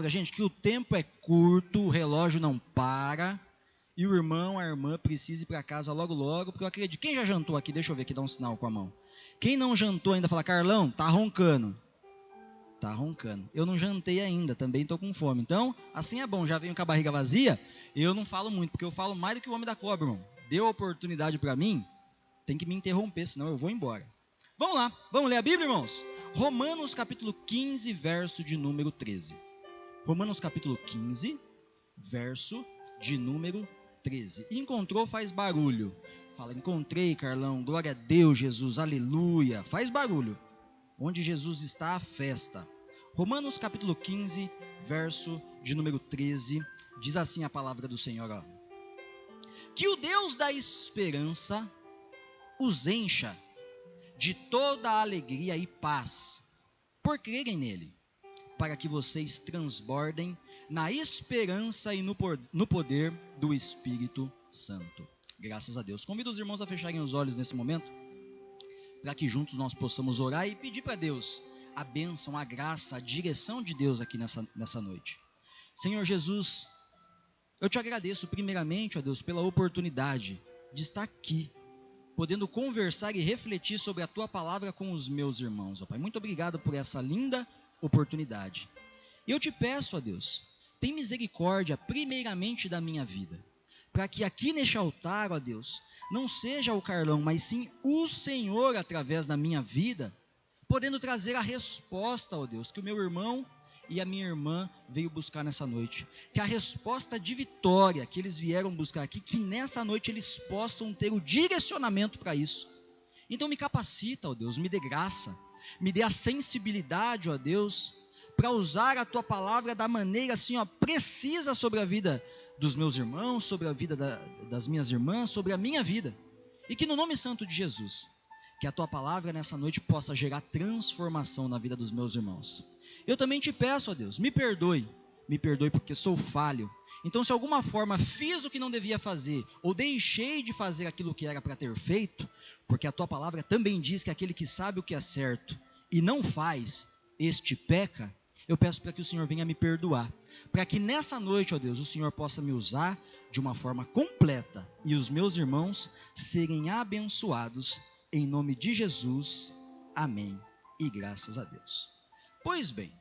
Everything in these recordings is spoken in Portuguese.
gente, que o tempo é curto, o relógio não para, e o irmão, a irmã precisa ir para casa logo logo, porque eu acredito. Quem já jantou aqui? Deixa eu ver aqui, dá um sinal com a mão. Quem não jantou ainda, fala: Carlão, tá roncando. Tá roncando. Eu não jantei ainda, também estou com fome. Então, assim é bom, já venho com a barriga vazia, eu não falo muito, porque eu falo mais do que o homem da cobra, irmão. Deu oportunidade para mim, tem que me interromper, senão eu vou embora. Vamos lá, vamos ler a Bíblia, irmãos? Romanos capítulo 15, verso de número 13. Romanos capítulo 15, verso de número 13. Encontrou, faz barulho. Fala: encontrei, Carlão, glória a Deus, Jesus, aleluia. Faz barulho. Onde Jesus está, a festa. Romanos capítulo 15, verso de número 13. Diz assim a palavra do Senhor: ó. Que o Deus da esperança os encha de toda a alegria e paz, por crerem nele, para que vocês transbordem na esperança e no poder do Espírito Santo. Graças a Deus. Convido os irmãos a fecharem os olhos nesse momento, para que juntos nós possamos orar e pedir para Deus a bênção, a graça, a direção de Deus aqui nessa noite. Senhor Jesus, eu te agradeço primeiramente, ó Deus, pela oportunidade de estar aqui, podendo conversar e refletir sobre a Tua palavra com os meus irmãos, ó Pai. Muito obrigado por essa linda oportunidade. Eu te peço, ó Deus, tem misericórdia primeiramente da minha vida, para que aqui neste altar, ó Deus, não seja o Carlão, mas sim o Senhor através da minha vida, podendo trazer a resposta, ó Deus, que o meu irmão e a minha irmã veio buscar nessa noite. Que a resposta de vitória que eles vieram buscar aqui, que nessa noite eles possam ter o direcionamento para isso. Então me capacita, ó Deus, me dê graça, me dê a sensibilidade, ó Deus, para usar a Tua palavra da maneira assim, ó, precisa sobre a vida dos meus irmãos, sobre a vida das minhas irmãs, sobre a minha vida. E que no nome santo de Jesus, que a Tua palavra nessa noite possa gerar transformação na vida dos meus irmãos. Eu também te peço, ó Deus, me perdoe porque sou falho. Então, se de alguma forma fiz o que não devia fazer, ou deixei de fazer aquilo que era para ter feito, porque a Tua palavra também diz que aquele que sabe o que é certo e não faz, este peca, eu peço para que o Senhor venha me perdoar, para que nessa noite, ó Deus, o Senhor possa me usar de uma forma completa e os meus irmãos serem abençoados, em nome de Jesus, amém, e graças a Deus. Pois bem,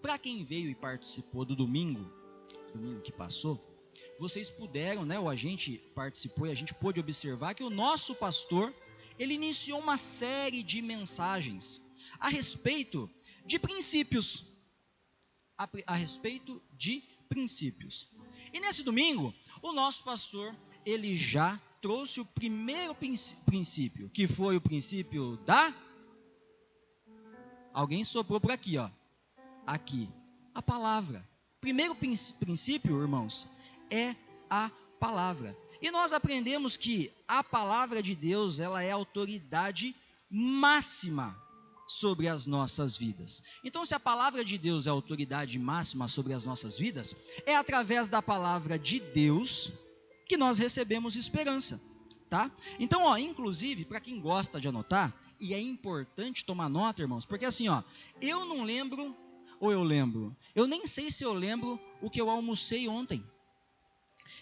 para quem veio e participou do domingo que passou, vocês puderam, ou a gente participou e a gente pôde observar que o nosso pastor, ele iniciou uma série de mensagens a respeito de princípios. A respeito de princípios. E nesse domingo, o nosso pastor, ele já trouxe o primeiro princípio, que foi o princípio da... Alguém soprou por aqui, ó. Aqui, a palavra. Primeiro princípio, irmãos, é a palavra. E nós aprendemos que a palavra de Deus, ela é a autoridade máxima sobre as nossas vidas. Então, se a palavra de Deus é a autoridade máxima sobre as nossas vidas, é através da palavra de Deus que nós recebemos esperança, tá? Então, inclusive, para quem gosta de anotar, e é importante tomar nota, irmãos, porque assim, eu não lembro, ou eu lembro, eu nem sei se eu lembro o que eu almocei ontem.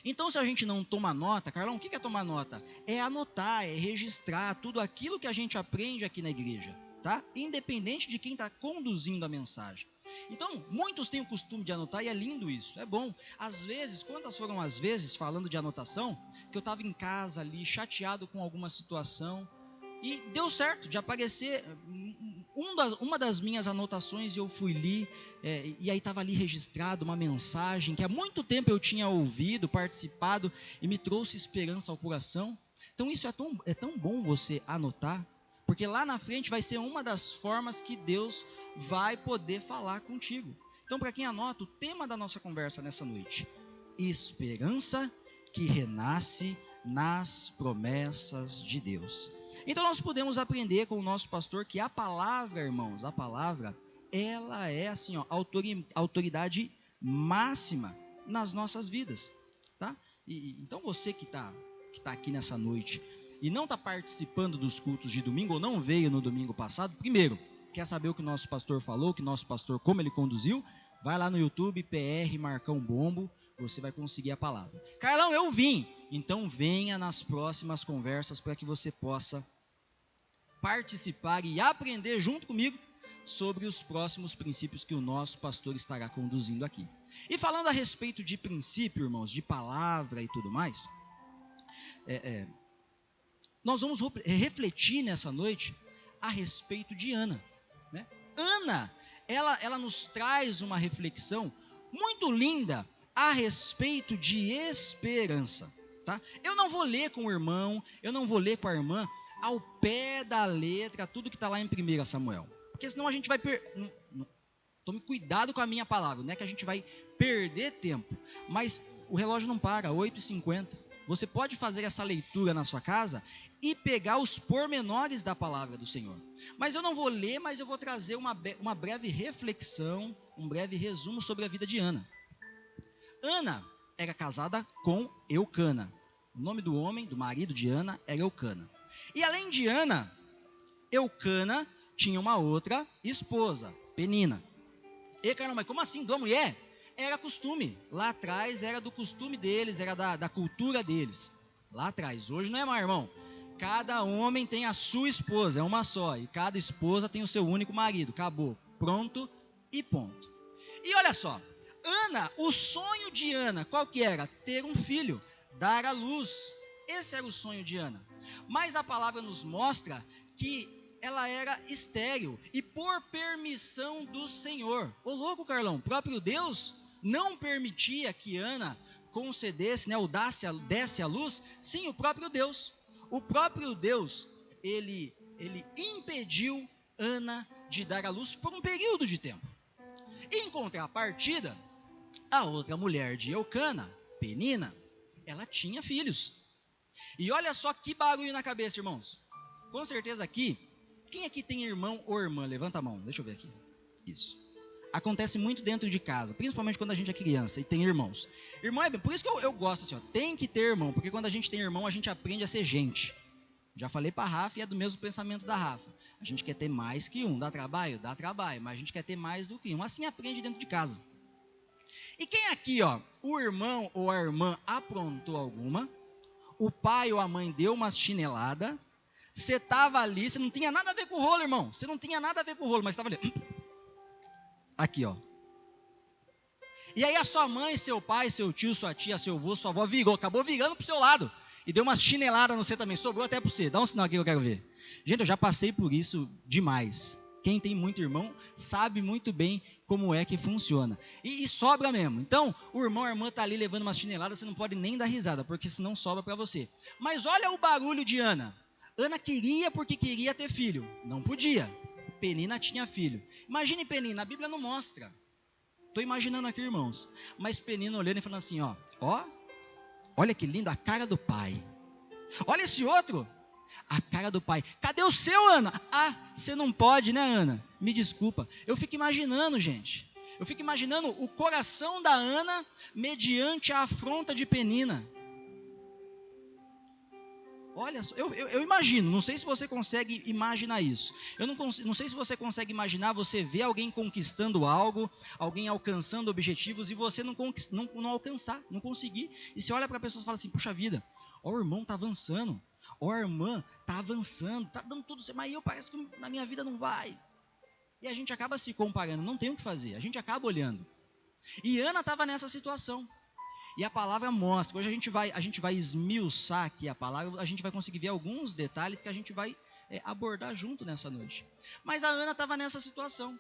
Então, se a gente não toma nota, Carlão, o que é tomar nota? É anotar, é registrar tudo aquilo que a gente aprende aqui na igreja, tá? Independente de quem está conduzindo a mensagem. Então, muitos têm o costume de anotar e é lindo isso, é bom. Às vezes, quantas foram as vezes, falando de anotação, que eu estava em casa ali, chateado com alguma situação, e deu certo de aparecer uma das minhas anotações, e eu fui ali, e aí estava ali registrado uma mensagem que há muito tempo eu tinha ouvido, participado, e me trouxe esperança ao coração. Então isso é tão bom você anotar, porque lá na frente vai ser uma das formas que Deus vai poder falar contigo. Então, para quem anota, o tema da nossa conversa nessa noite: esperança que renasce nas promessas de Deus. Então nós podemos aprender com o nosso pastor que a palavra, irmãos, a palavra, ela é assim, autoridade máxima nas nossas vidas, tá? Então você que está aqui nessa noite e não está participando dos cultos de domingo, ou não veio no domingo passado, primeiro, quer saber o que o nosso pastor falou, como ele conduziu? Vai lá no YouTube, PR Marcão Bombo, você vai conseguir a palavra. Carlão, eu vim. Então venha nas próximas conversas para que você possa participar e aprender junto comigo sobre os próximos princípios que o nosso pastor estará conduzindo aqui. E falando a respeito de princípio, irmãos, de palavra e tudo mais, nós vamos refletir nessa noite a respeito de Ana, né? Ana, ela nos traz uma reflexão muito linda a respeito de esperança, tá? Eu não vou ler com o irmão, eu não vou ler com a irmã ao pé da letra tudo que está lá em 1 Samuel, porque senão a gente vai tome cuidado com a minha palavra, não é que a gente vai perder tempo, mas o relógio não para, 8h50, você pode fazer essa leitura na sua casa e pegar os pormenores da palavra do Senhor. Mas eu não vou ler, mas eu vou trazer uma breve reflexão, um breve resumo sobre a vida de Ana. Ana era casada com Eucana. O nome do homem, do marido de Ana, era Eucana. E além de Ana, Eucana tinha uma outra esposa, Penina. E caramba, mas como assim, duas mulheres? Era costume, lá atrás era do costume deles, era da cultura deles, lá atrás. Hoje não é mais, irmão, cada homem tem a sua esposa, é uma só, e cada esposa tem o seu único marido, acabou, pronto e ponto. E olha só, Ana, o sonho de Ana, qual que era? Ter um filho, dar à luz, esse era o sonho de Ana, mas a palavra nos mostra que ela era estéril, e por permissão do Senhor. Ô louco, Carlão, próprio Deus não permitia que Ana concedesse, né, ou desse à luz? Sim, o próprio Deus. O próprio Deus, ele impediu Ana de dar à luz por um período de tempo. Em contrapartida, a outra mulher de Eucana, Penina, ela tinha filhos. E olha só que barulho na cabeça, irmãos. Com certeza aqui, quem aqui tem irmão ou irmã? Levanta a mão, deixa eu ver aqui. Isso. Acontece muito dentro de casa, principalmente quando a gente é criança e tem irmãos. Irmão é bem, por isso que eu gosto assim, ó, tem que ter irmão, porque quando a gente tem irmão, a gente aprende a ser gente. Já falei para a Rafa e é do mesmo pensamento da Rafa. A gente quer ter mais que um, dá trabalho, mas a gente quer ter mais do que um. Assim aprende dentro de casa. E quem aqui, ó, o irmão ou a irmã aprontou alguma, o pai ou a mãe deu uma chinelada, você estava ali, você não tinha nada a ver com o rolo, irmão. Você não tinha nada a ver com o rolo, mas estava ali. Aqui, ó. E aí a sua mãe, seu pai, seu tio, sua tia, seu avô, sua avó acabou virando pro seu lado. E deu uma chinelada no você também, sobrou até para você. Dá um sinal aqui que eu quero ver. Gente, eu já passei por isso demais. Quem tem muito irmão sabe muito bem como é que funciona. E sobra mesmo. Então, o irmão ou a irmã está ali levando uma chinelada, você não pode nem dar risada, porque senão sobra para você. Mas olha o barulho de Ana. Ana queria porque queria ter filho. Não podia. Penina tinha filho. Imagine Penina, a Bíblia não mostra. Estou imaginando aqui, irmãos. Mas Penina olhando e falando assim, ó, olha que lindo a cara do pai. Olha esse outro, a cara do pai. Cadê o seu, Ana? Ah, você não pode, né, Ana? Me desculpa. Eu fico imaginando, gente. Eu fico imaginando o coração da Ana mediante a afronta de Penina. Olha só, eu imagino, não sei se você consegue imaginar isso. Eu não sei se você consegue imaginar você ver alguém conquistando algo, alguém alcançando objetivos e você não alcançar, não conseguir. E você olha para a pessoa e fala assim, puxa vida, ó, o irmão está avançando, ó, a irmã está avançando, está dando tudo certo, mas eu parece que na minha vida não vai. E a gente acaba se comparando, não tem o que fazer, a gente acaba olhando. E Ana estava nessa situação. E a palavra mostra, hoje a gente vai esmiuçar aqui a palavra, a gente vai conseguir ver alguns detalhes que a gente vai abordar junto nessa noite. Mas a Ana estava nessa situação.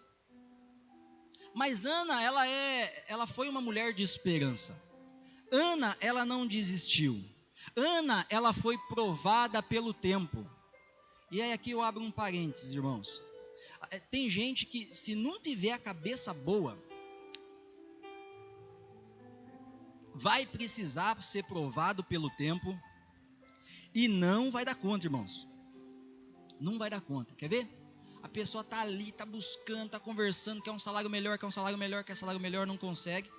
Mas Ana, ela foi uma mulher de esperança. Ana, ela não desistiu. Ana, ela foi provada pelo tempo. E aí aqui eu abro um parênteses, irmãos. Tem gente que se não tiver a cabeça boa, vai precisar ser provado pelo tempo e não vai dar conta, irmãos. Não vai dar conta. Quer ver? A pessoa está ali, está buscando, está conversando, quer um salário melhor, quer salário melhor, não consegue.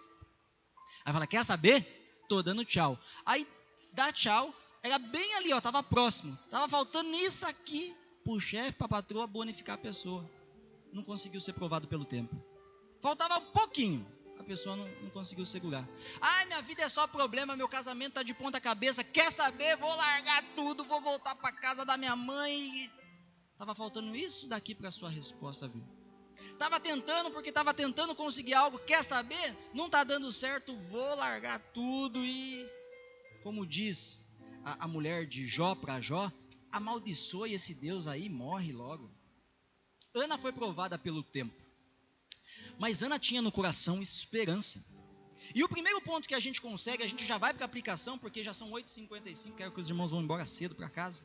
Aí fala, quer saber? Estou dando tchau. Aí dá tchau, era bem ali, estava próximo. Estava faltando isso aqui para o chefe, para a patroa bonificar a pessoa. Não conseguiu ser provado pelo tempo. Faltava um pouquinho. pessoa não conseguiu segurar. Ai, minha vida é só problema, meu casamento está de ponta cabeça, quer saber? Vou largar tudo, vou voltar para casa da minha mãe. Estava faltando isso daqui para a sua resposta, viu? Estava tentando porque estava tentando conseguir algo, quer saber? Não está dando certo, vou largar tudo e, como diz a mulher de Jó para Jó, amaldiçoe esse Deus aí, morre logo. Ana foi provada pelo tempo, mas Ana tinha no coração esperança. E o primeiro ponto que a gente consegue, a gente já vai para a aplicação, porque já são 8h55, quero que os irmãos vão embora cedo para casa.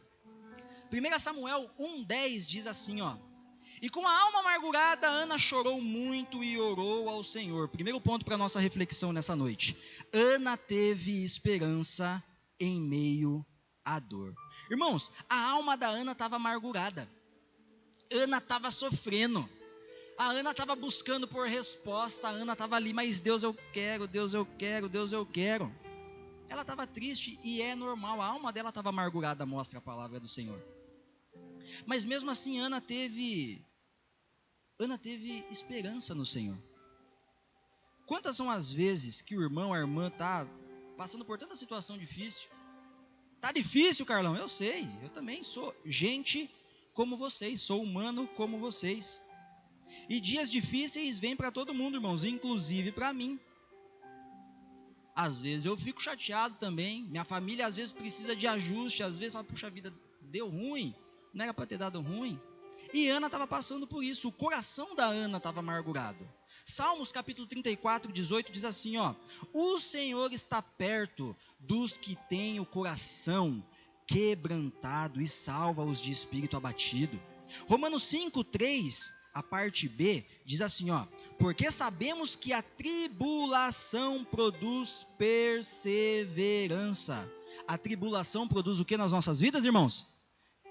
1 Samuel 1,10 diz assim, ó: e com a alma amargurada, Ana chorou muito e orou ao Senhor. Primeiro ponto para a nossa reflexão nessa noite. Ana teve esperança em meio à dor. Irmãos, a alma da Ana estava amargurada. Ana estava sofrendo. A Ana estava buscando por resposta. A Ana estava ali, mas Deus eu quero, Deus eu quero, Deus eu quero. Ela estava triste e é normal. A alma dela estava amargurada, mostra a palavra do Senhor. Mas mesmo assim Ana teve esperança no Senhor. Quantas são as vezes que o irmão, a irmã está passando por tanta situação difícil? Está difícil, Carlão? Eu sei, eu também sou gente como vocês, sou humano como vocês. E dias difíceis vêm para todo mundo, irmãos, inclusive para mim. Às vezes eu fico chateado também, minha família às vezes precisa de ajuste, às vezes fala, puxa vida, deu ruim, não era para ter dado ruim. E Ana estava passando por isso, o coração da Ana estava amargurado. Salmos capítulo 34, 18 diz assim, ó: o Senhor está perto dos que têm o coração quebrantado e salva-os de espírito abatido. Romanos 5, 3, a parte B, diz assim, ó: porque sabemos que a tribulação produz perseverança. A tribulação produz o que nas nossas vidas, irmãos?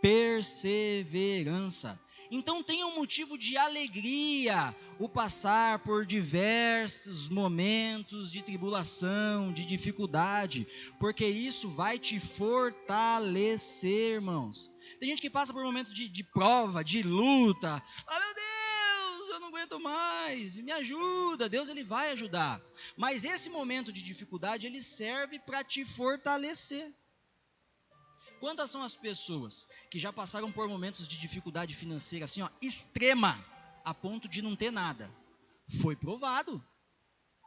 Perseverança. Então tenha um motivo de alegria o passar por diversos momentos de tribulação, de dificuldade, porque isso vai te fortalecer, irmãos. Tem gente que passa por momentos de prova, de luta. Ah, meu Deus, eu não aguento mais, me ajuda. Deus, ele vai ajudar. Mas esse momento de dificuldade, ele serve para te fortalecer. Quantas são as pessoas que já passaram por momentos de dificuldade financeira assim, ó, extrema, a ponto de não ter nada? Foi provado.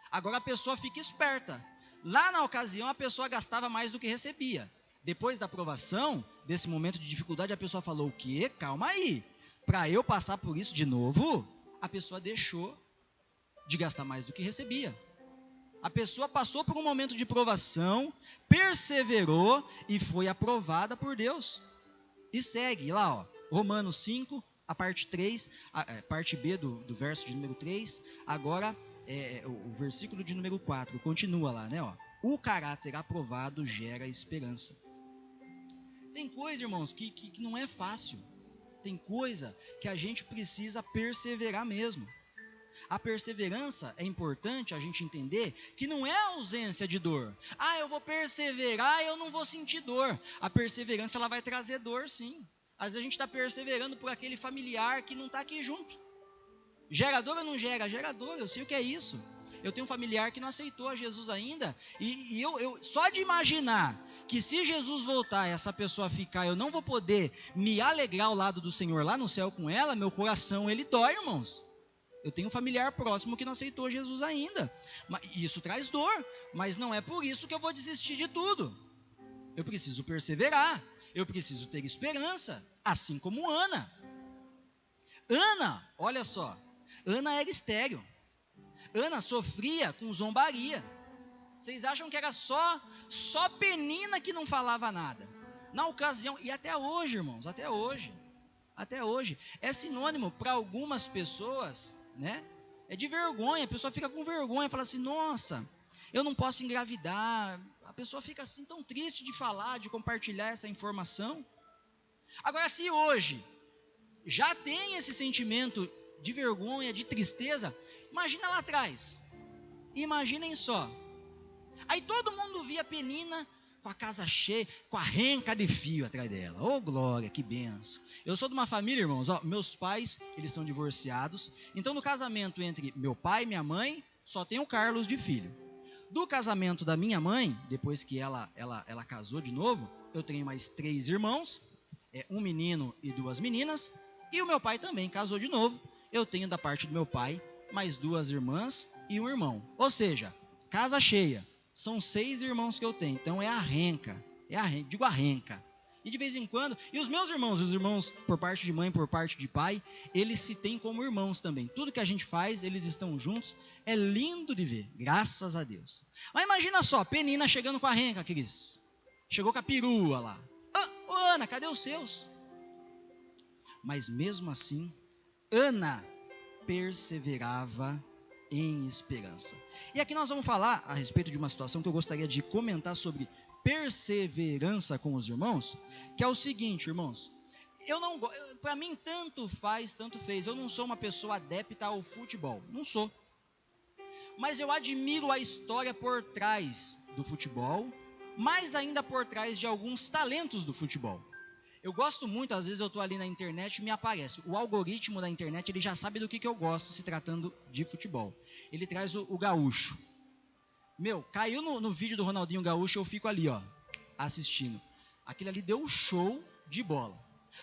Agora a pessoa fica esperta. Lá na ocasião a pessoa gastava mais do que recebia. Depois da aprovação, desse momento de dificuldade, a pessoa falou, o quê? Calma aí. Para eu passar por isso de novo, a pessoa deixou de gastar mais do que recebia. A pessoa passou por um momento de provação, perseverou e foi aprovada por Deus. E segue lá, ó, Romanos 5, a parte 3, a parte B do verso de número 3, agora o versículo de número 4, continua lá, né? Ó, o caráter aprovado gera esperança. Tem coisa, irmãos, que não é fácil. Tem coisa que a gente precisa perseverar mesmo. A perseverança é importante a gente entender que não é a ausência de dor. Ah, eu vou perseverar e eu não vou sentir dor. A perseverança ela vai trazer dor, sim. Às vezes a gente está perseverando por aquele familiar que não está aqui junto. Gera dor ou não gera? Gera dor, eu sei o que é isso. Eu tenho um familiar que não aceitou a Jesus ainda. E eu só de imaginar que se Jesus voltar e essa pessoa ficar, eu não vou poder me alegrar ao lado do Senhor lá no céu com ela, meu coração ele dói, irmãos. Eu tenho um familiar próximo que não aceitou Jesus ainda. Isso traz dor, mas não é por isso que eu vou desistir de tudo. Eu preciso perseverar, eu preciso ter esperança, assim como Ana. Ana, olha só, Ana era estéril. Ana sofria com zombaria. Vocês acham que era só Penina que não falava nada? Na ocasião, e até hoje, irmãos, até hoje, é sinônimo para algumas pessoas, né? É de vergonha, a pessoa fica com vergonha, fala assim, nossa, eu não posso engravidar. A pessoa fica assim tão triste de falar, de compartilhar essa informação. Agora, se hoje já tem esse sentimento de vergonha, de tristeza, imagina lá atrás. Imaginem só. Aí todo mundo via Penina com a casa cheia, com a renca de fio atrás dela. Ô, glória, que benção. Eu sou de uma família, irmãos, ó, meus pais, eles são divorciados. Então, no casamento entre meu pai e minha mãe, Só tenho o Carlos de filho. Do casamento da minha mãe, depois que ela casou de novo, eu tenho mais 3 irmãos, um menino e 2 meninas, e o meu pai também casou de novo. Eu tenho da parte do meu pai mais 2 irmãs e um irmão. Ou seja, casa cheia. São 6 irmãos que eu tenho. Então é a renca. Digo a renca. E de vez em quando, e os irmãos por parte de mãe, por parte de pai, eles se têm como irmãos também. Tudo que a gente faz, eles estão juntos. É lindo de ver, graças a Deus. Mas imagina só, Penina chegando com a renca, Cris. Chegou com a perua lá. Ô Ana, cadê os seus? Mas mesmo assim, Ana perseverava em esperança. E aqui nós vamos falar a respeito de uma situação que eu gostaria de comentar sobre perseverança com os irmãos, que é o seguinte, irmãos, para mim tanto faz, tanto fez, eu não sou uma pessoa adepta ao futebol, não sou, mas eu admiro a história por trás do futebol, mais ainda por trás de alguns talentos do futebol. Eu gosto muito, às vezes eu estou ali na internet e me aparece, o algoritmo da internet, ele já sabe do que eu gosto se tratando de futebol, ele traz o gaúcho. Caiu no vídeo do Ronaldinho Gaúcho, eu fico ali, assistindo. Aquilo ali deu um show de bola.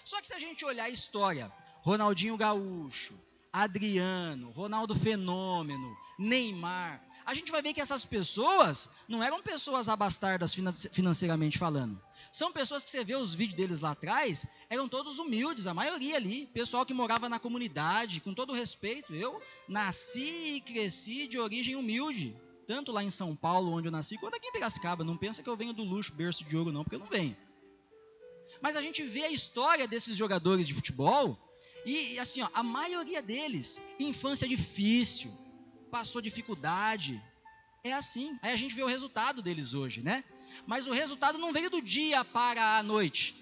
Só que se a gente olhar a história, Ronaldinho Gaúcho, Adriano, Ronaldo Fenômeno, Neymar, a gente vai ver que essas pessoas não eram pessoas abastardas financeiramente falando. São pessoas que você vê os vídeos deles lá atrás, eram todos humildes, a maioria ali, pessoal que morava na comunidade, com todo respeito. Eu nasci e cresci de origem humilde. Tanto lá em São Paulo, onde eu nasci, quanto aqui em Piracicaba. Não pensa que eu venho do luxo, berço de ouro, não, porque eu não venho. Mas a gente vê a história desses jogadores de futebol, e assim, a maioria deles, infância difícil, passou dificuldade, é assim. Aí a gente vê o resultado deles hoje, né? Mas o resultado não veio do dia para a noite.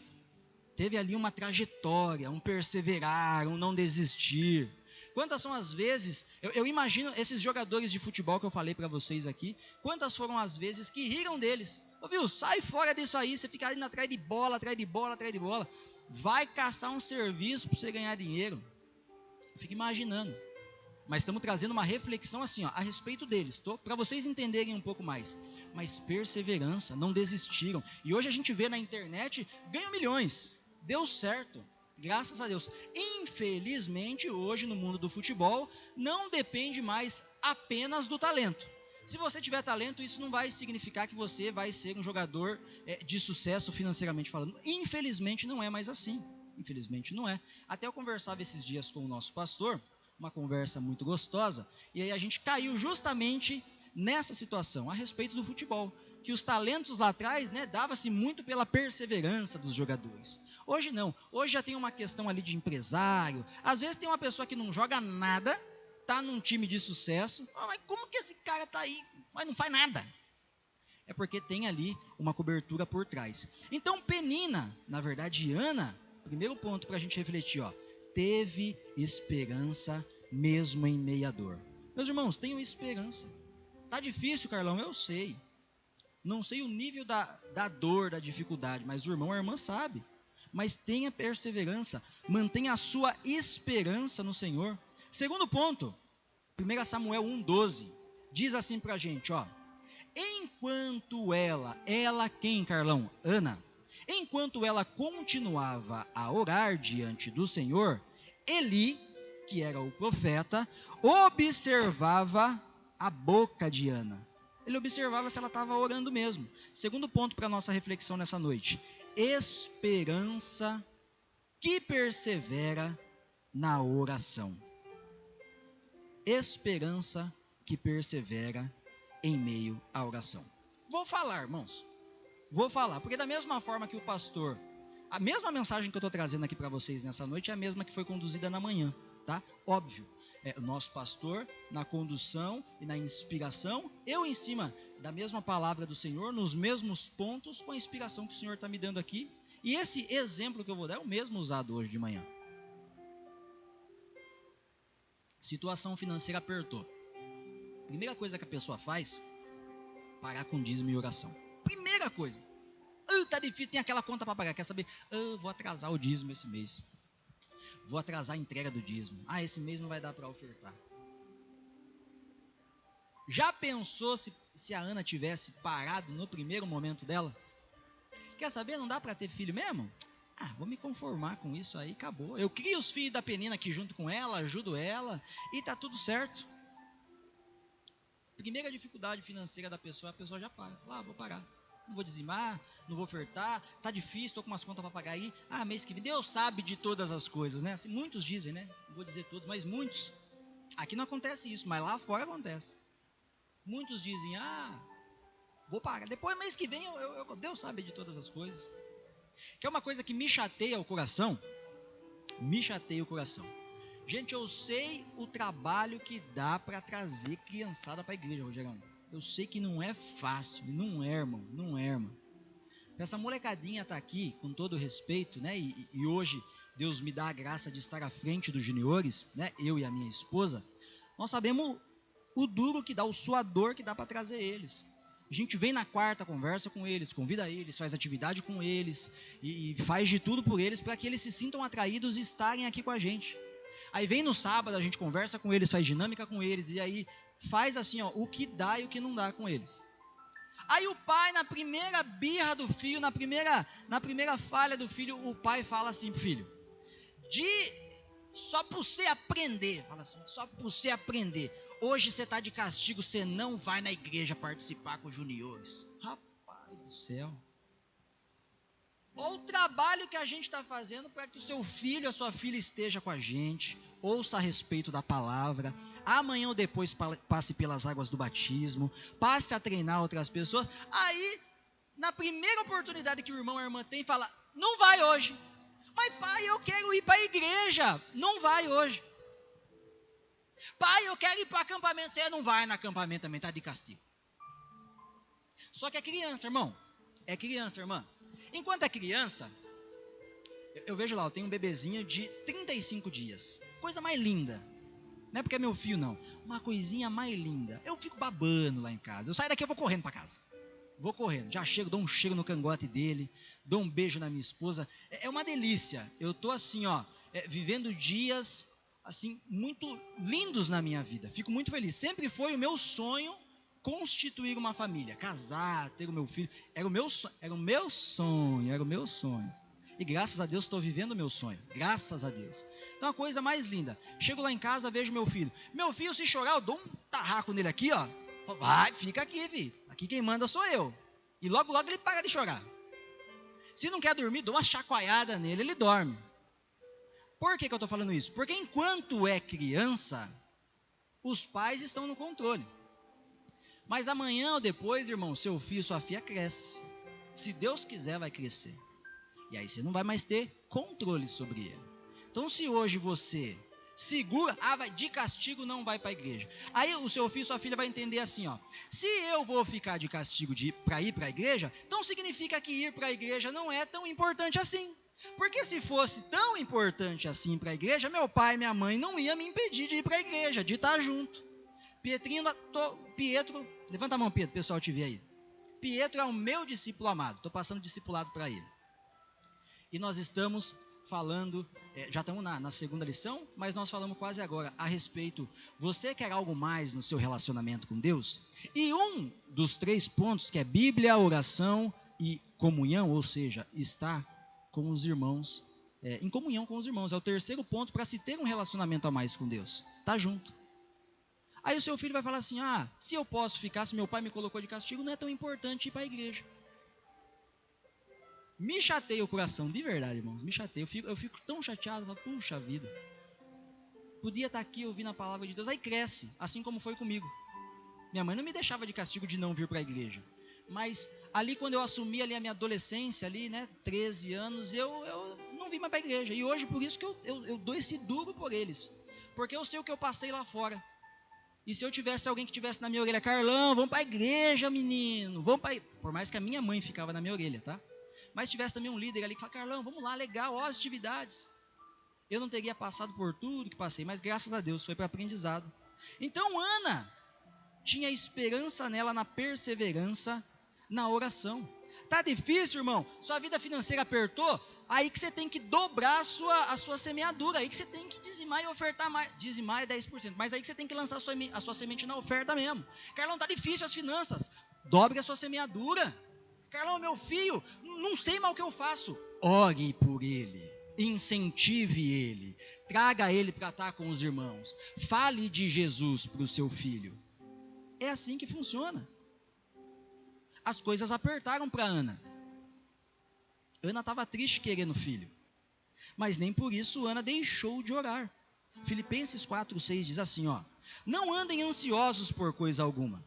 Teve ali uma trajetória, um perseverar, um não desistir. Quantas são as vezes, eu imagino esses jogadores de futebol que eu falei para vocês aqui, quantas foram as vezes que riram deles? Viu, sai fora disso aí, você fica indo atrás de bola, vai caçar um serviço para você ganhar dinheiro. Eu fico imaginando. Mas estamos trazendo uma reflexão assim, a respeito deles, para vocês entenderem um pouco mais. Mas perseverança, não desistiram. E hoje a gente vê na internet, ganham milhões, deu certo. Graças a Deus. Infelizmente, hoje no mundo do futebol, não depende mais apenas do talento. Se você tiver talento, isso não vai significar que você vai ser um jogador de sucesso financeiramente falando. Infelizmente, não é mais assim. Infelizmente, não é. Até eu conversava esses dias com o nosso pastor, uma conversa muito gostosa, e aí a gente caiu justamente nessa situação, a respeito do futebol. Que os talentos lá atrás, dava-se muito pela perseverança dos jogadores. Hoje não, hoje já tem uma questão ali de empresário, às vezes tem uma pessoa que não joga nada, está num time de sucesso, mas como que esse cara está aí, mas não faz nada? É porque tem ali uma cobertura por trás. Então Penina, na verdade Ana, primeiro ponto para a gente refletir, teve esperança mesmo em meio à dor. Meus irmãos, tenham esperança. Tá difícil, Carlão, eu sei. Não sei o nível da dor, da dificuldade, mas o irmão ou a irmã sabe. Mas tenha perseverança, mantenha a sua esperança no Senhor. Segundo ponto, 1 Samuel 1,12, diz assim pra gente, enquanto ela quem, Carlão? Ana. Enquanto ela continuava a orar diante do Senhor, Eli, que era o profeta, observava a boca de Ana. Ele observava se ela estava orando mesmo. Segundo ponto para a nossa reflexão nessa noite. Esperança que persevera na oração. Esperança que persevera em meio à oração. Vou falar, irmãos. Porque da mesma forma que o pastor, a mesma mensagem que eu estou trazendo aqui para vocês nessa noite é a mesma que foi conduzida na manhã, tá? Óbvio. O nosso pastor na condução e na inspiração, eu em cima da mesma palavra do Senhor, nos mesmos pontos, com a inspiração que o Senhor está me dando aqui, e esse exemplo que eu vou dar é o mesmo usado hoje de manhã. Situação financeira apertou. Primeira coisa que a pessoa faz, parar com dízimo e oração. Primeira coisa. Tá difícil, tem aquela conta para pagar, quer saber? Vou atrasar o dízimo esse mês. Vou atrasar a entrega do dízimo. Esse mês não vai dar para ofertar. Já pensou se a Ana tivesse parado no primeiro momento dela? Quer saber? Não dá para ter filho mesmo? Vou me conformar com isso aí, acabou. Eu crio os filhos da Penina aqui junto com ela, ajudo ela e tá tudo certo. Primeira dificuldade financeira da pessoa, a pessoa já para. Vou parar. Não vou dizimar, não vou ofertar, tá difícil, estou com umas contas para pagar aí. Mês que vem, Deus sabe de todas as coisas, né? Assim, muitos dizem, né? Não vou dizer todos, mas muitos. Aqui não acontece isso, mas lá fora acontece. Muitos dizem, vou pagar. Depois, mês que vem, Deus sabe de todas as coisas. Que é uma coisa que me chateia o coração. Gente, eu sei o trabalho que dá para trazer criançada para a igreja, Rogerão. Eu sei que não é fácil, não é, irmão. Essa molecadinha está aqui, com todo respeito, né? E hoje Deus me dá a graça de estar à frente dos juniores, né? Eu e a minha esposa. Nós sabemos o duro que dá, o suador que dá para trazer eles. A gente vem na quarta, conversa com eles, convida eles, faz atividade com eles e faz de tudo por eles para que eles se sintam atraídos e estarem aqui com a gente. Aí vem no sábado, a gente conversa com eles, faz dinâmica com eles e aí faz assim, o que dá e o que não dá com eles. Aí o pai, na primeira birra do filho, na primeira falha do filho, o pai fala assim pro filho, só para você aprender, hoje você está de castigo, você não vai na igreja participar com os juniores. Rapaz do céu. Olha o trabalho que a gente está fazendo para que o seu filho, a sua filha esteja com a gente, ouça a respeito da palavra, amanhã ou depois passe pelas águas do batismo, passe a treinar outras pessoas. Aí, na primeira oportunidade que o irmão ou a irmã tem, fala, não vai hoje. Mas pai, eu quero ir para a igreja. Não vai hoje. Pai, eu quero ir para o acampamento. Você não vai no acampamento também, está de castigo. Só que é criança, irmão. Irmã. Enquanto é criança, eu vejo lá, eu tenho um bebezinho de 35 dias. Coisa mais linda. Não é porque é meu filho, não. Uma coisinha mais linda. Eu fico babando lá em casa. Eu saio daqui, eu vou correndo para casa. Vou correndo. Já chego, dou um cheiro no cangote dele. Dou um beijo na minha esposa. É uma delícia. Eu estou assim, vivendo dias assim, muito lindos na minha vida. Fico muito feliz. Sempre foi o meu sonho constituir uma família, casar, ter o meu filho. Era o meu sonho. E graças a Deus estou vivendo o meu sonho. Graças a Deus. Então a coisa mais linda. Chego lá em casa, vejo meu filho. Meu filho, se chorar, eu dou um tarraco nele aqui, ó. Vai, fica aqui, filho. Aqui quem manda sou eu. E logo, logo ele para de chorar. Se não quer dormir, dou uma chacoalhada nele, ele dorme. Por que eu estou falando isso? Porque enquanto é criança, os pais estão no controle. Mas amanhã ou depois, irmão, seu filho, sua filha cresce. Se Deus quiser, vai crescer. E aí você não vai mais ter controle sobre ele. Então se hoje você segura, vai de castigo, não vai para a igreja. Aí o seu filho, sua filha vai entender assim, se eu vou ficar de castigo para ir para a igreja, então significa que ir para a igreja não é tão importante assim. Porque se fosse tão importante assim para a igreja, meu pai e minha mãe não iam me impedir de ir para a igreja, de estar junto. Pietro, levanta a mão, Pietro, o pessoal te vê aí. Pietro é o meu discípulo amado, estou passando discipulado para ele. E nós estamos falando, já estamos na segunda lição, mas nós falamos quase agora a respeito, você quer algo mais no seu relacionamento com Deus? E um dos 3 pontos, que é Bíblia, oração e comunhão, ou seja, estar com os irmãos, em comunhão com os irmãos, é o 3º ponto para se ter um relacionamento a mais com Deus, tá junto. Aí o seu filho vai falar assim, se eu posso ficar, se meu pai me colocou de castigo, não é tão importante ir para a igreja. Me chateia o coração, de verdade, irmãos, me chateia, eu fico tão chateado, falo, puxa vida, podia estar aqui ouvindo a palavra de Deus, aí cresce, assim como foi comigo. Minha mãe não me deixava de castigo de não vir para a igreja, mas ali quando eu assumi ali a minha adolescência, ali, 13 anos, eu não vim mais para a igreja, e hoje por isso que eu dou esse duro por eles, porque eu sei o que eu passei lá fora. E se eu tivesse alguém que tivesse na minha orelha, Carlão, vamos para a igreja, menino, por mais que a minha mãe ficava na minha orelha, tá? Mas tivesse também um líder ali que fala, Carlão, vamos lá, legal, as atividades. Eu não teria passado por tudo que passei, mas graças a Deus foi para aprendizado. Então Ana tinha esperança nela, na perseverança, na oração. Tá difícil, irmão? Sua vida financeira apertou? Aí que você tem que dobrar a sua semeadura, aí que você tem que dizimar e ofertar mais. Dizimar é 10%, mas aí que você tem que lançar a sua semente na oferta mesmo. Carlão, tá difícil as finanças. Dobre a sua semeadura. Carlão, meu filho, não sei mal o que eu faço. Ore por ele, incentive ele, traga ele para estar com os irmãos. Fale de Jesus para o seu filho. É assim que funciona. As coisas apertaram para Ana. Ana estava triste querendo filho, mas nem por isso Ana deixou de orar. Filipenses 4:6 diz assim, não andem ansiosos por coisa alguma,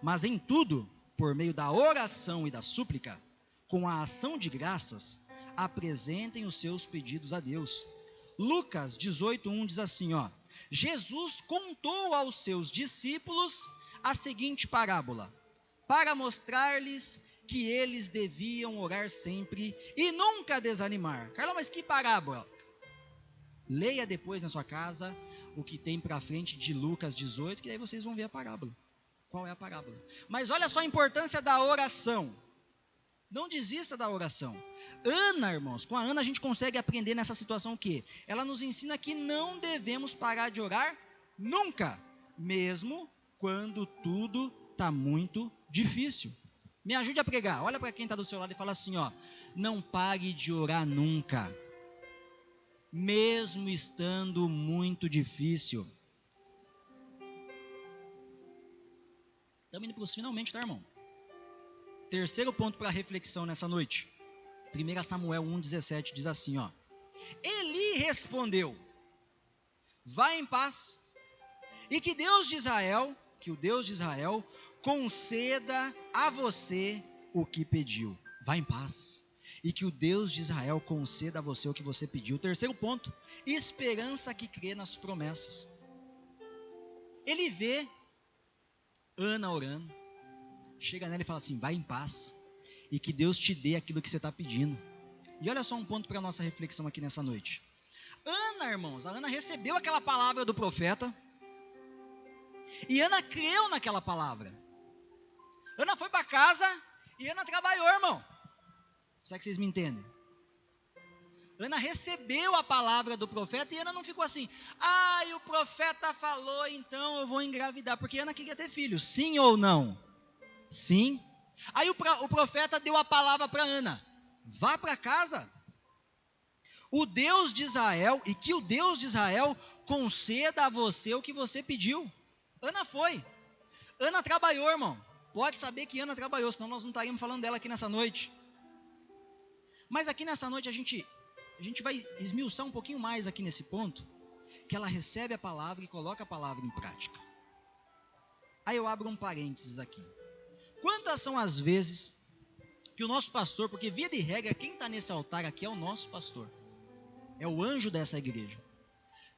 mas em tudo, por meio da oração e da súplica, com a ação de graças, apresentem os seus pedidos a Deus. Lucas 18:1 diz assim, Jesus contou aos seus discípulos a seguinte parábola, para mostrar-lhes que eles deviam orar sempre e nunca desanimar. Carlão, mas que parábola? Leia depois na sua casa o que tem para frente de Lucas 18, que aí vocês vão ver a parábola. Qual é a parábola? Mas olha só a importância da oração. Não desista da oração. Ana, irmãos, com a Ana a gente consegue aprender nessa situação o quê? Ela nos ensina que não devemos parar de orar nunca, mesmo quando tudo está muito difícil. Me ajude a pregar. Olha para quem está do seu lado e fala assim, não pare de orar nunca, mesmo estando muito difícil. Estamos indo para os finalmente, tá, irmão? Terceiro ponto para reflexão nessa noite. 1 Samuel 1,17 diz assim, Eli respondeu, vá em paz, e que o Deus de Israel conceda a você o que pediu. Vá em paz. E que o Deus de Israel conceda a você o que você pediu. Terceiro ponto, esperança que crê nas promessas. Ele vê Ana orando, chega nela e fala assim, vai em paz, e que Deus te dê aquilo que você está pedindo. E olha só um ponto para a nossa reflexão aqui nessa noite. Ana, irmãos, a Ana recebeu aquela palavra do profeta, e Ana creu naquela palavra. Ana foi para casa e Ana trabalhou, irmão. Será que vocês me entendem? Ana recebeu a palavra do profeta e Ana não ficou assim, e o profeta falou, então eu vou engravidar, porque Ana queria ter filho, sim ou não? Sim. Aí o profeta deu a palavra para Ana, vá para casa, o Deus de Israel, e que o Deus de Israel conceda a você o que você pediu. Ana foi, Ana trabalhou, irmão. Pode saber que Ana trabalhou, senão nós não estaríamos falando dela aqui nessa noite. Mas aqui nessa noite a gente vai esmiuçar um pouquinho mais aqui nesse ponto, que ela recebe a palavra e coloca a palavra em prática. Aí eu abro um parênteses aqui. Quantas são as vezes que o nosso pastor, porque via de regra quem está nesse altar aqui é o nosso pastor, é o anjo dessa igreja.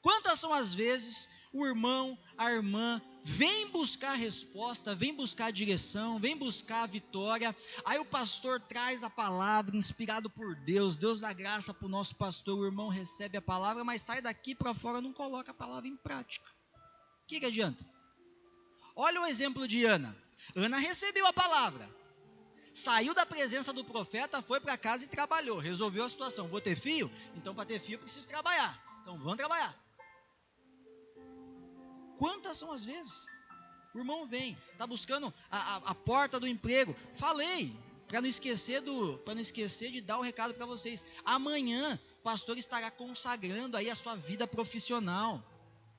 Quantas são as vezes o irmão, a irmã, vem buscar resposta, vem buscar direção, vem buscar vitória, aí o pastor traz a palavra, inspirado por Deus, Deus dá graça para o nosso pastor, o irmão recebe a palavra, mas sai daqui para fora, não coloca a palavra em prática. O que adianta? Olha o exemplo de Ana. Ana recebeu a palavra, saiu da presença do profeta, foi para casa e trabalhou, resolveu a situação. Vou ter filho? Então para ter filho eu preciso trabalhar, então vamos trabalhar. Quantas são as vezes? O irmão vem, está buscando a porta do emprego. Falei, para não esquecer de dar o recado para vocês. Amanhã o pastor estará consagrando aí a sua vida profissional.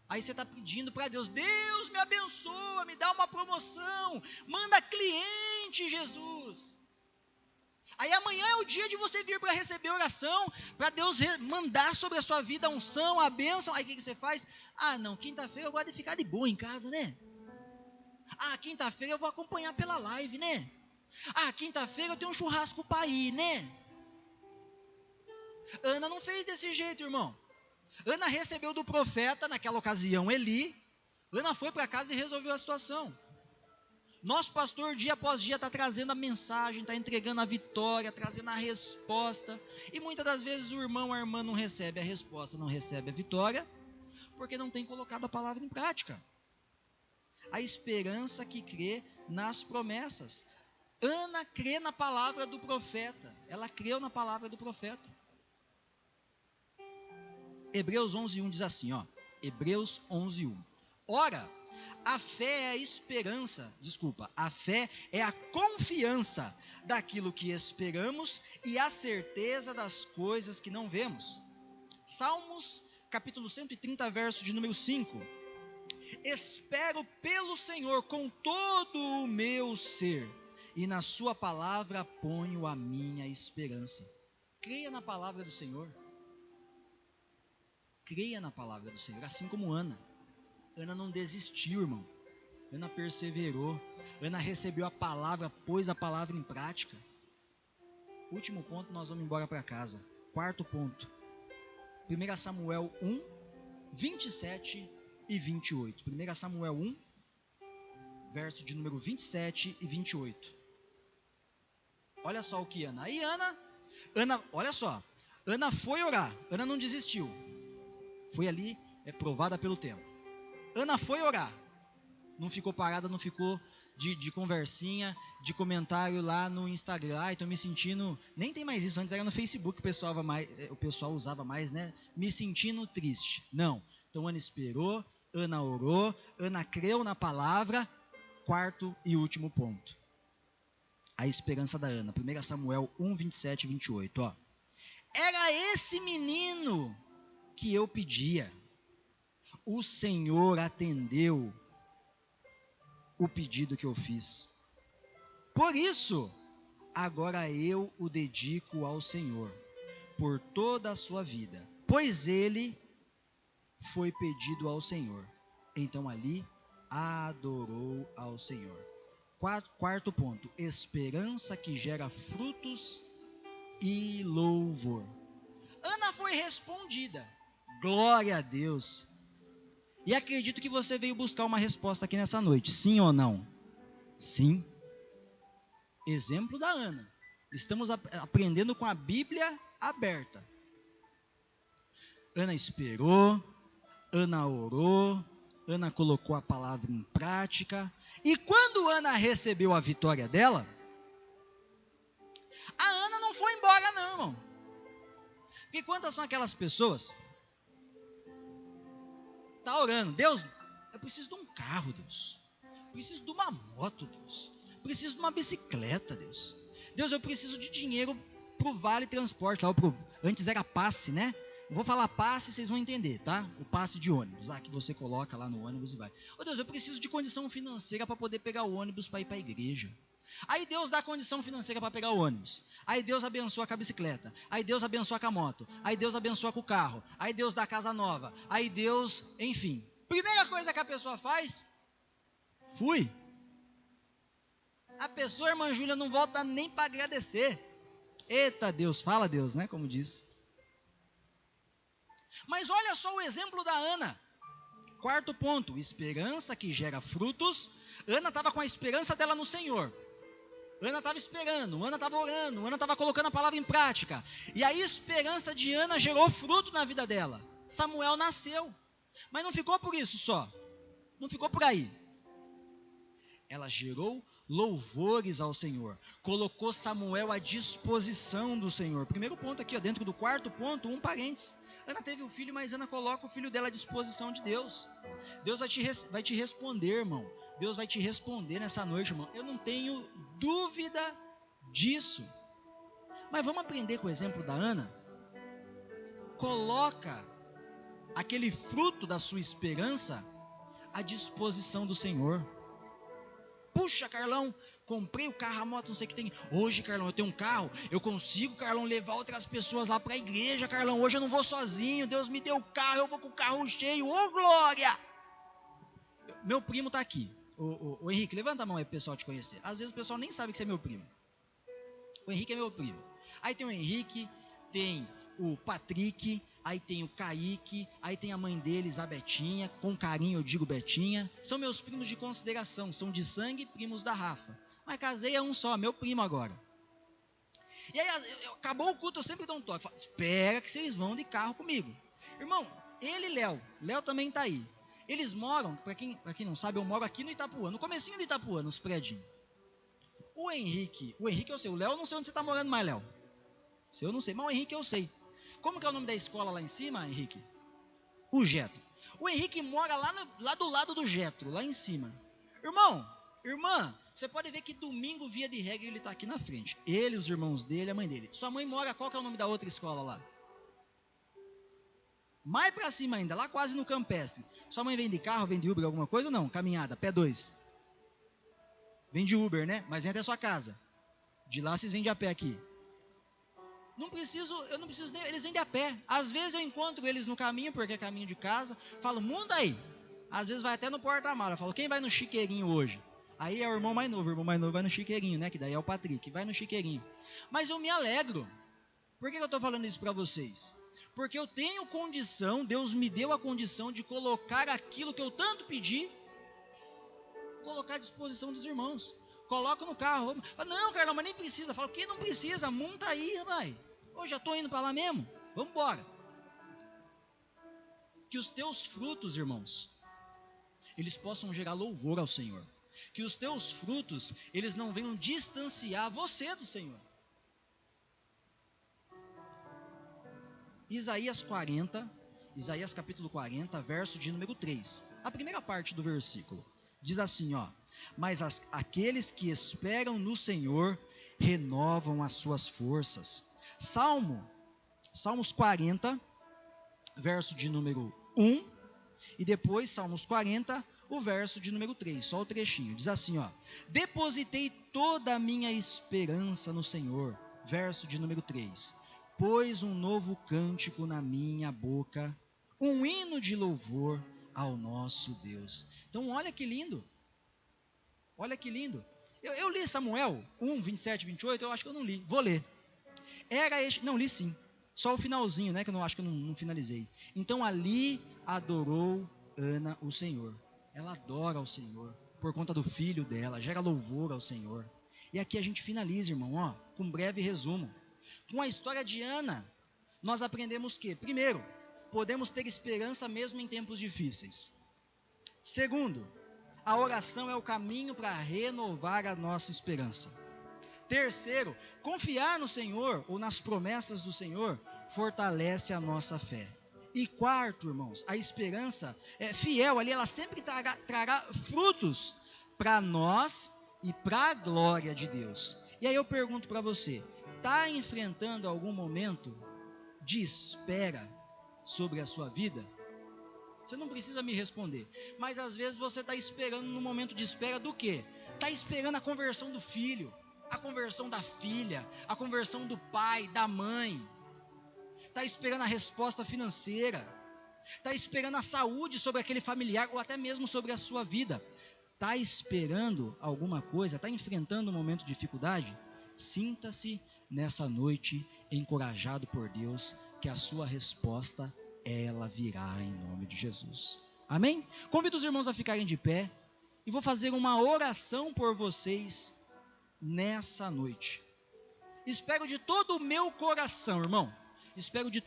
Aí você está pedindo para Deus, Deus me abençoa, me dá uma promoção, manda cliente, Jesus. Aí amanhã é o dia de você vir para receber oração, para Deus mandar sobre a sua vida a unção, a bênção. Aí o que você faz? Não, quinta-feira eu gosto de ficar de boa em casa, né? Quinta-feira eu vou acompanhar pela live, né? Quinta-feira eu tenho um churrasco para ir, né? Ana não fez desse jeito, irmão. Ana recebeu do profeta, naquela ocasião, Eli. Ana foi para casa e resolveu a situação. Nosso pastor, dia após dia, está trazendo a mensagem, está entregando a vitória, trazendo a resposta. E muitas das vezes o irmão, a irmã não recebe a resposta, não recebe a vitória, porque não tem colocado a palavra em prática. A esperança que crê nas promessas. Ana crê na palavra do profeta. Ela creu na palavra do profeta. Hebreus 11:1 diz assim, ó. Hebreus 11:1. Ora, a fé é a confiança daquilo que esperamos e a certeza das coisas que não vemos. Salmos, capítulo 130, verso de número 5. Espero pelo Senhor com todo o meu ser, e na sua palavra ponho a minha esperança. Creia na palavra do Senhor. Creia na palavra do Senhor, assim como Ana. Ana não desistiu, irmão. Ana perseverou. Ana recebeu a palavra, pôs a palavra em prática. Último ponto, nós vamos embora para casa. Quarto ponto. 1 Samuel 1, 27 e 28. 1 Samuel 1, verso de número 27 e 28. Olha só o que Ana. Aí Ana, olha só. Ana foi orar. Ana não desistiu. Foi ali, provada pelo tempo. Ana foi orar. Não ficou parada, não ficou de conversinha, de comentário lá no Instagram. Ai, estou me sentindo... Nem tem mais isso, antes era no Facebook o pessoal usava mais, né? Me sentindo triste. Não. Então Ana esperou, Ana orou, Ana creu na palavra. Quarto e último ponto. A esperança da Ana. 1 Samuel 1, 27 e 28. Ó. Era esse menino que eu pedia. O Senhor atendeu o pedido que eu fiz. Por isso, agora eu o dedico ao Senhor, por toda a sua vida, pois ele foi pedido ao Senhor. Então ali adorou ao Senhor. Quarto ponto, esperança que gera frutos e louvor. Ana foi respondida. Glória a Deus. E acredito que você veio buscar uma resposta aqui nessa noite. Sim ou não? Sim. Exemplo da Ana. Estamos aprendendo com a Bíblia aberta. Ana esperou, Ana orou, Ana colocou a palavra em prática. E quando Ana recebeu a vitória dela, a Ana não foi embora não, irmão. Porque quantas são aquelas pessoas... Está orando, Deus, eu preciso de um carro, Deus, preciso de uma moto, Deus, preciso de uma bicicleta, Deus, eu preciso de dinheiro para o Vale Transporte, antes era passe, né? Vou falar passe, vocês vão entender, tá? O passe de ônibus, que você coloca lá no ônibus e vai. Deus, eu preciso de condição financeira para poder pegar o ônibus para ir para a igreja. Aí Deus dá condição financeira para pegar o ônibus. Aí Deus abençoa com a bicicleta. Aí Deus abençoa com a moto. Aí Deus abençoa com o carro. Aí Deus dá casa nova. Aí Deus, enfim. Primeira coisa que a pessoa faz, fui. A pessoa, irmã Júlia, não volta nem para agradecer. Eita Deus, fala Deus, né? Como diz. Mas olha só o exemplo da Ana. Quarto ponto, esperança que gera frutos. Ana estava com a esperança dela no Senhor. Ana estava esperando, Ana estava orando, Ana estava colocando a palavra em prática. E a esperança de Ana gerou fruto na vida dela. Samuel nasceu. Mas não ficou por isso só. Não ficou por aí. Ela gerou louvores ao Senhor. Colocou Samuel à disposição do Senhor. Primeiro ponto aqui, dentro do quarto ponto, um parênteses. Ana teve um filho, mas Ana coloca o filho dela à disposição de Deus. Deus vai te responder, irmão. Deus vai te responder nessa noite, irmão. Eu não tenho dúvida disso. Mas vamos aprender com o exemplo da Ana? Coloca aquele fruto da sua esperança à disposição do Senhor. Puxa, Carlão, comprei o carro, a moto, não sei o que tem. Hoje, Carlão, eu tenho um carro, eu consigo, Carlão, levar outras pessoas lá para a igreja, Carlão. Hoje eu não vou sozinho, Deus me deu o carro, eu vou com o carro cheio. Ô, glória! Meu primo está aqui. O Henrique, levanta a mão aí para o pessoal te conhecer. Às vezes o pessoal nem sabe que você é meu primo. O Henrique é meu primo. Aí tem o Henrique, tem o Patrick, aí tem o Kaique, aí tem a mãe deles, a Betinha, com carinho eu digo Betinha. São meus primos de consideração, são de sangue, primos da Rafa. Mas casei é um só, meu primo agora. E aí, acabou o culto, eu sempre dou um toque. Falo, espera que vocês vão de carro comigo. Irmão, ele e Léo também está aí. Eles moram, para quem não sabe, eu moro aqui no Itapuã, no comecinho do Itapuã, nos prédios. O Henrique eu sei, o Léo eu não sei onde você está morando mais, Léo. Eu não sei, mas o Henrique eu sei. Como que é o nome da escola lá em cima, Henrique? O Jetro. O Henrique mora lá do lado do Jetro, lá em cima. Irmão, irmã, você pode ver que domingo, via de regra, ele está aqui na frente. Ele, os irmãos dele, a mãe dele. Sua mãe mora, qual que é o nome da outra escola lá? Mais para cima ainda, lá quase no Campestre. Sua mãe vem de carro, vem de Uber, alguma coisa ou não? Caminhada, pé 2. Vem de Uber, né? Mas vem até sua casa. De lá vocês vêm de a pé aqui. Eu não preciso nem, eles vêm de a pé. Às vezes eu encontro eles no caminho, porque é caminho de casa. Falo, muda aí. Às vezes vai até no porta-mala. Falo, quem vai no chiqueirinho hoje? Aí é o irmão mais novo vai no chiqueirinho, né? Que daí é o Patrick, vai no chiqueirinho. Mas eu me alegro. Por que eu estou falando isso para vocês? Porque eu tenho condição, Deus me deu a condição de colocar aquilo que eu tanto pedi, colocar à disposição dos irmãos. Coloca no carro. Não, Carlão, mas nem precisa. Falo, quem não precisa? Monta aí, vai. Eu já estou indo para lá mesmo. Vamos embora. Que os teus frutos, irmãos, eles possam gerar louvor ao Senhor. Que os teus frutos, eles não venham distanciar você do Senhor. Isaías capítulo 40, verso de número 3. A primeira parte do versículo. Diz assim, ó. Mas aqueles que esperam no Senhor renovam as suas forças. Salmos 40, verso de número 1. E depois Salmos 40, o verso de número 3. Só o trechinho. Diz assim, ó. Depositei toda a minha esperança no Senhor. Verso de número 3. Pôs um novo cântico na minha boca, um hino de louvor ao nosso Deus. Então olha que lindo. Olha que lindo. Eu li Samuel 1, 27, 28, eu acho que eu não li. Vou ler. Não, li sim. Só o finalzinho, né? Que eu acho que eu não finalizei. Então ali adorou Ana o Senhor. Ela adora o Senhor por conta do filho dela, gera louvor ao Senhor. E aqui a gente finaliza, irmão, ó, com um breve resumo. Com a história de Ana, nós aprendemos que, primeiro, podemos ter esperança mesmo em tempos difíceis. Segundo, a oração é o caminho para renovar a nossa esperança. Terceiro, confiar no Senhor ou nas promessas do Senhor fortalece a nossa fé. E quarto, irmãos, a esperança é fiel ali, ela sempre trará frutos para nós e para a glória de Deus. E aí eu pergunto para você, está enfrentando algum momento de espera sobre a sua vida? Você não precisa me responder, mas às vezes você está esperando no momento de espera do quê? Está esperando a conversão do filho, a conversão da filha, a conversão do pai, da mãe. Está esperando a resposta financeira, está esperando a saúde sobre aquele familiar ou até mesmo sobre a sua vida. Está esperando alguma coisa, está enfrentando um momento de dificuldade? Sinta-se nessa noite encorajado por Deus, que a sua resposta ela virá em nome de Jesus. Amém? Convido os irmãos a ficarem de pé e vou fazer uma oração por vocês nessa noite. Espero de todo o meu coração, irmão. Espero de todo